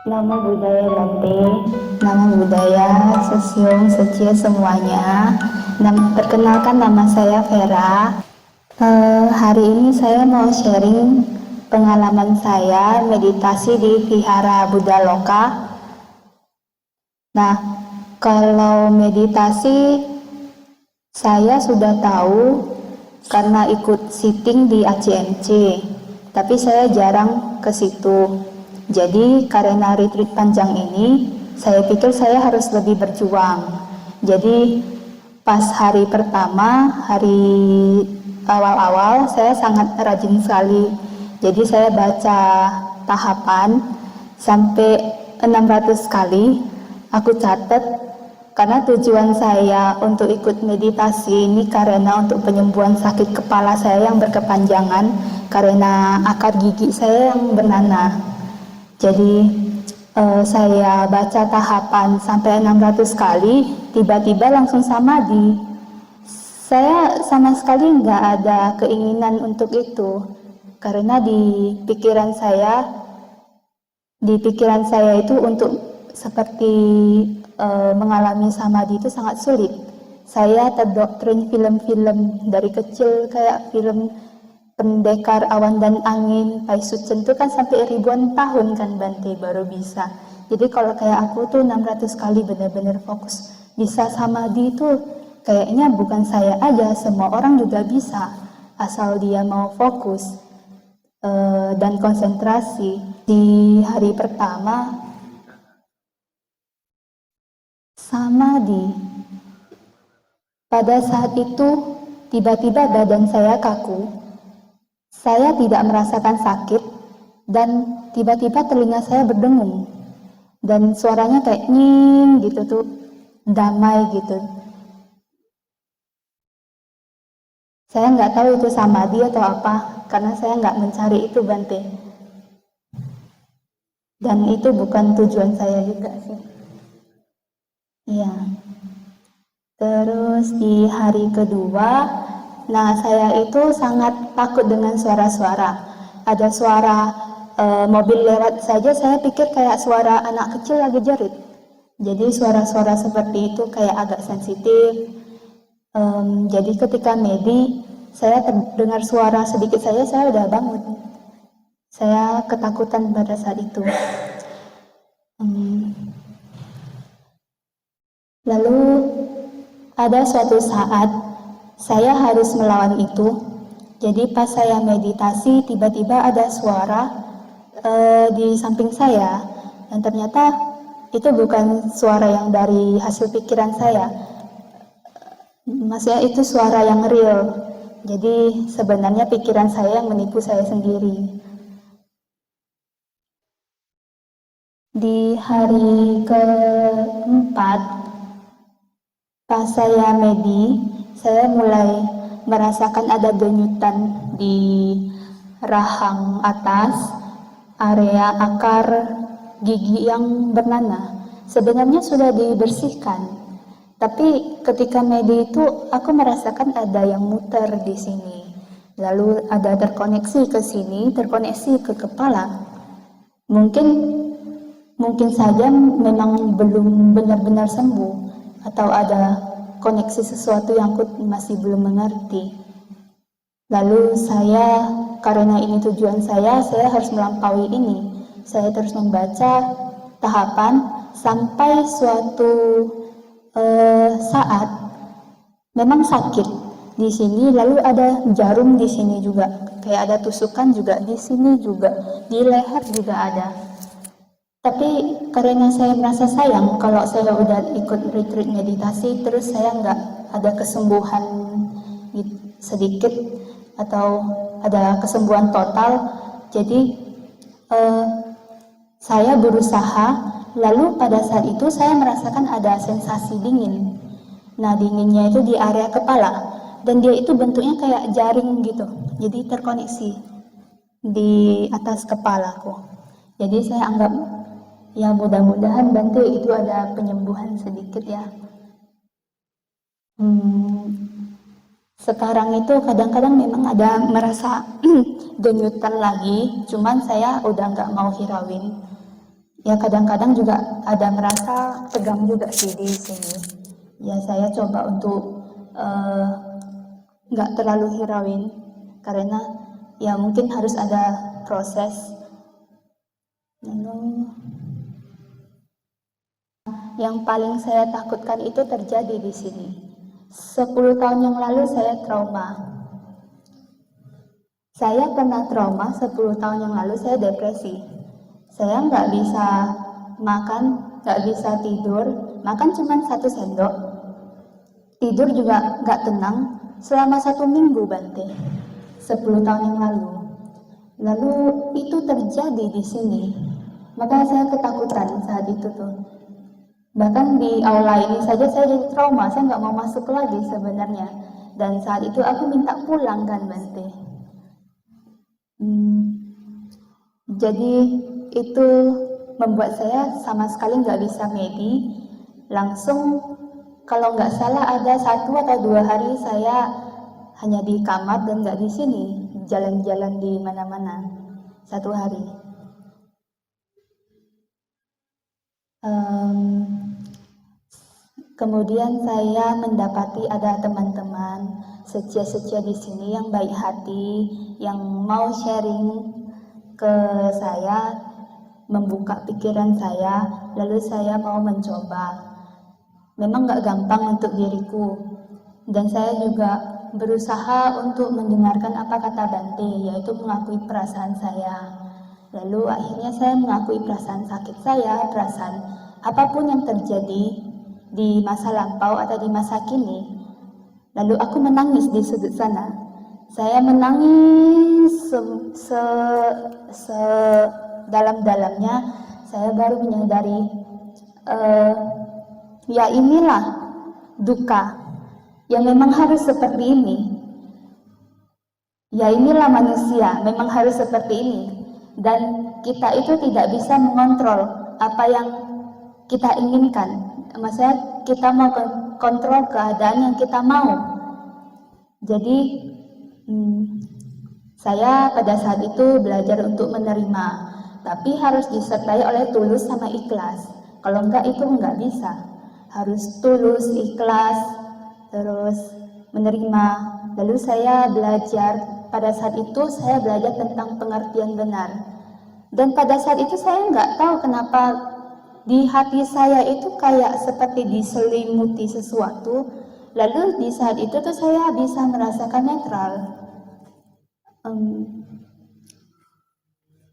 Nama budaya Bante, nama budaya Sesiung, Secia semuanya. Perkenalkan nama saya Vera. Hari ini saya mau sharing pengalaman saya meditasi di Vihara Buddha Loka. Nah, kalau meditasi saya sudah tahu karena ikut sitting di ACMC, tapi saya jarang ke situ. Jadi karena retreat panjang ini, saya pikir saya harus lebih berjuang. Jadi pas hari pertama, hari awal-awal saya sangat rajin sekali. Jadi saya baca tahapan sampai 600 kali. Aku catat karena tujuan saya untuk ikut meditasi ini karena untuk penyembuhan sakit kepala saya yang berkepanjangan karena akar gigi saya yang bernanah. Jadi saya baca tahapan sampai 600 kali, tiba-tiba langsung samadhi. Saya sama sekali nggak ada keinginan untuk itu, karena di pikiran saya itu untuk seperti mengalami samadhi itu sangat sulit. Saya terdoktrin film-film dari kecil kayak film Pendekar Awan dan Angin, Pai Sucen itu kan sampai ribuan tahun kan Bante baru bisa. Jadi kalau kayak aku tuh 600 kali benar-benar fokus bisa samadhi itu kayaknya bukan saya aja, semua orang juga bisa asal dia mau fokus dan konsentrasi. Di hari pertama samadhi, pada saat itu tiba-tiba badan saya kaku. Saya tidak merasakan sakit dan tiba-tiba telinga saya berdengung dan suaranya kayak nying gitu tuh, damai gitu. Saya nggak tahu itu samadhi atau apa karena saya nggak mencari itu Bante. Dan itu bukan tujuan saya juga sih. Iya. Terus di hari kedua, nah saya itu sangat takut dengan suara-suara. Ada suara mobil lewat saja saya pikir kayak suara anak kecil lagi jerit. Jadi suara-suara seperti itu kayak agak sensitif. Jadi ketika medi, saya terdengar suara sedikit saja saya udah bangun. Saya ketakutan pada saat itu. Lalu ada suatu saat saya harus melawan itu. Jadi pas saya meditasi tiba-tiba ada suara di samping saya dan ternyata itu bukan suara yang dari hasil pikiran saya. Maksudnya itu suara yang real. Jadi sebenarnya pikiran saya yang menipu saya sendiri. Di hari keempat pas saya medi, saya mulai merasakan ada denyutan di rahang atas, area akar gigi yang bernanah. Sebenarnya sudah dibersihkan, tapi ketika medi itu aku merasakan ada yang muter di sini. Lalu ada terkoneksi ke sini, terkoneksi ke kepala. Mungkin saja memang belum benar-benar sembuh atau ada koneksi sesuatu yang aku masih belum mengerti. Lalu saya, karena ini tujuan saya harus melampaui ini. Saya terus membaca tahapan sampai suatu saat memang sakit di sini, lalu ada jarum di sini juga, kayak ada tusukan juga di sini juga, di leher juga ada. Tapi karena saya merasa sayang kalau saya udah ikut retreat meditasi terus saya nggak ada kesembuhan sedikit atau ada kesembuhan total, jadi saya berusaha. Lalu pada saat itu saya merasakan ada sensasi dingin. Nah dinginnya itu di area kepala dan dia itu bentuknya kayak jaring gitu, jadi terkoneksi di atas kepalaku. Jadi saya anggap ya mudah-mudahan Bante itu ada penyembuhan sedikit ya. Sekarang itu kadang-kadang memang ada merasa denyutan lagi, cuman saya udah nggak mau hirauin. Ya kadang-kadang juga ada merasa tegang juga sih di sini. Ya saya coba untuk nggak terlalu hirauin, karena ya mungkin harus ada proses. Lalu yang paling saya takutkan itu terjadi di sini. 10 tahun yang lalu saya trauma. Saya pernah trauma 10 tahun yang lalu, saya depresi. Saya nggak bisa makan, nggak bisa tidur, makan cuma 1 sendok. Tidur juga nggak tenang selama 1 minggu Bante. 10 tahun yang lalu. Lalu itu terjadi di sini. Makanya saya ketakutan saat itu tuh. Bahkan di aula ini saja saya jadi trauma, saya nggak mau masuk lagi sebenarnya. Dan saat itu aku minta pulang kan Bante. Jadi itu membuat saya sama sekali nggak bisa medi. Langsung kalau nggak salah ada 1 atau 2 hari saya hanya di kamar dan nggak di sini, jalan-jalan di mana-mana 1 hari. Kemudian saya mendapati ada teman-teman setia-setia di sini yang baik hati, yang mau sharing ke saya, membuka pikiran saya, lalu saya mau mencoba. Memang nggak gampang untuk diriku, dan saya juga berusaha untuk mendengarkan apa kata Bante, yaitu mengakui perasaan saya. Lalu akhirnya saya mengakui perasaan sakit saya, perasaan apapun yang terjadi di masa lampau atau di masa kini. Lalu aku menangis di sudut sana. Saya menangis dalam-dalamnya. Saya baru menyadari, ya inilah duka yang memang harus seperti ini. Ya inilah manusia, memang harus seperti ini. Dan kita itu tidak bisa mengontrol apa yang kita inginkan. Maksudnya kita mau kontrol keadaan yang kita mau. Jadi saya pada saat itu belajar untuk menerima, tapi harus disertai oleh tulus sama ikhlas. Kalau enggak itu enggak bisa. Harus tulus, ikhlas, terus menerima. Lalu saya belajar, pada saat itu saya belajar tentang pengertian benar. Dan pada saat itu saya enggak tahu kenapa di hati saya itu kayak seperti diselimuti sesuatu. Lalu di saat itu tuh saya bisa merasakan netral.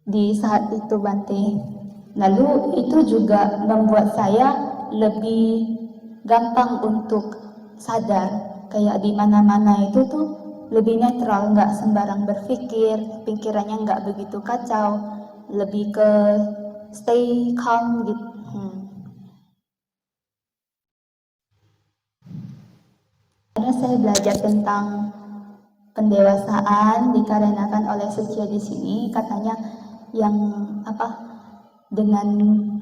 Di saat itu Bante. Lalu itu juga membuat saya lebih gampang untuk sadar, kayak di mana-mana itu tuh lebih netral, nggak sembarang berpikir, pikirannya nggak begitu kacau, lebih ke stay calm gitu. Karena saya belajar tentang pendewasaan dikarenakan oleh Setia di sini, katanya yang dengan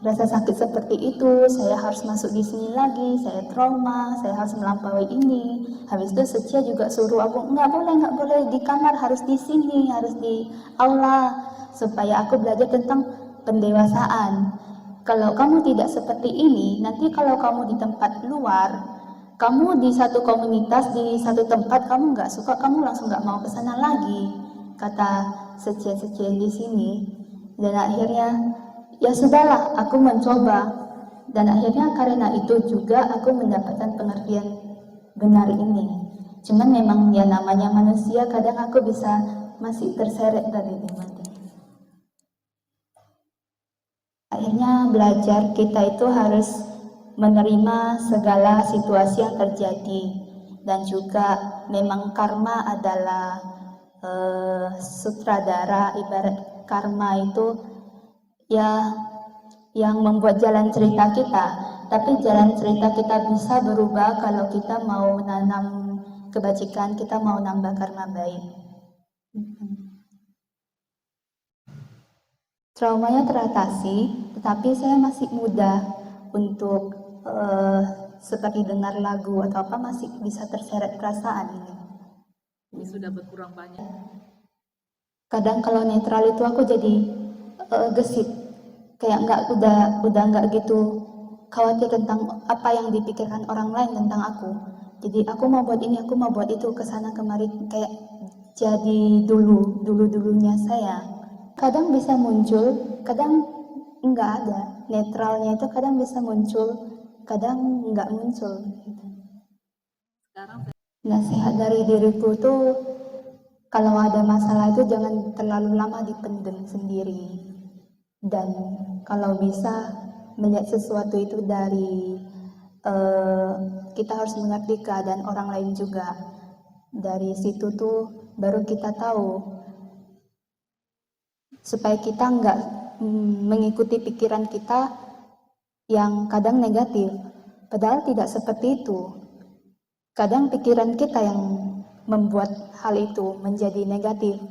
rasa sakit seperti itu saya harus masuk di sini lagi, saya trauma, saya harus melampaui ini. Habis itu Setia juga suruh aku nggak boleh di kamar, harus di sini, harus di aula, supaya aku belajar tentang pendewasaan. Kalau kamu tidak seperti ini, nanti kalau kamu di tempat luar, kamu di satu komunitas, di satu tempat kamu nggak suka, kamu langsung nggak mau ke sana lagi, kata Setia di sini. Dan akhirnya ya sudahlah, aku mencoba, dan akhirnya karena itu juga aku mendapatkan pengertian benar ini. Cuman memang ya namanya manusia, kadang aku bisa masih terseret dari ini. Akhirnya belajar kita itu harus menerima segala situasi yang terjadi, dan juga memang karma adalah sutradara. Ibarat karma itu ya yang membuat jalan cerita kita, tapi jalan cerita kita bisa berubah kalau kita mau nanam kebajikan, kita mau nambah karma baik. Traumanya teratasi, tetapi saya masih muda untuk seperti dengar lagu atau apa, masih bisa terseret perasaan ini. Ini sudah berkurang banyak. Kadang kalau netral itu aku jadi gesit. kayak udah nggak gitu khawatir tentang apa yang dipikirkan orang lain tentang aku. Jadi aku mau buat ini, aku mau buat itu, kesana kemari, kayak jadi dulunya saya. Kadang bisa muncul, kadang nggak ada. Netralnya itu kadang bisa muncul, kadang nggak muncul. Sekarang Nasihat dari diriku tuh, kalau ada masalah itu jangan terlalu lama dipendam sendiri. Dan kalau bisa melihat sesuatu itu dari kita harus mengerti keadaan orang lain juga. Dari situ tuh baru kita tahu, supaya kita nggak mengikuti pikiran kita yang kadang negatif, padahal tidak seperti itu. Kadang pikiran kita yang membuat hal itu menjadi negatif,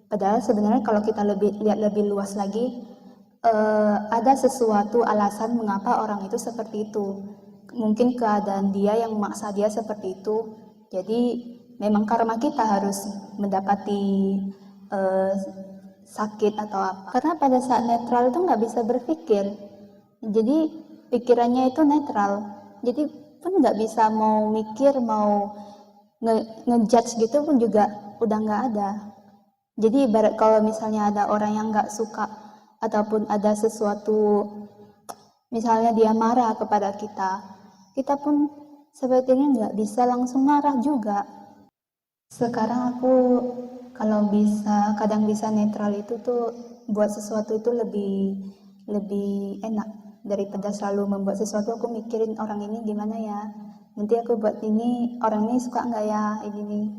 padahal sebenarnya kalau kita lihat lebih luas lagi, ada sesuatu alasan mengapa orang itu seperti itu. Mungkin keadaan dia yang memaksa dia seperti itu. Jadi memang karma kita harus mendapati sakit atau apa. Karena pada saat netral itu nggak bisa berpikir. Jadi pikirannya itu netral. Jadi pun nggak bisa mau mikir, mau ngejudge gitu pun juga udah nggak ada. Jadi ibarat kalau misalnya ada orang yang nggak suka ataupun ada sesuatu, misalnya dia marah kepada kita, kita pun sebetulnya nggak bisa langsung marah juga. Sekarang aku kalau bisa, kadang bisa netral itu tuh buat sesuatu itu lebih enak daripada selalu membuat sesuatu aku mikirin orang ini gimana ya, nanti aku buat ini orang ini suka nggak ya, ini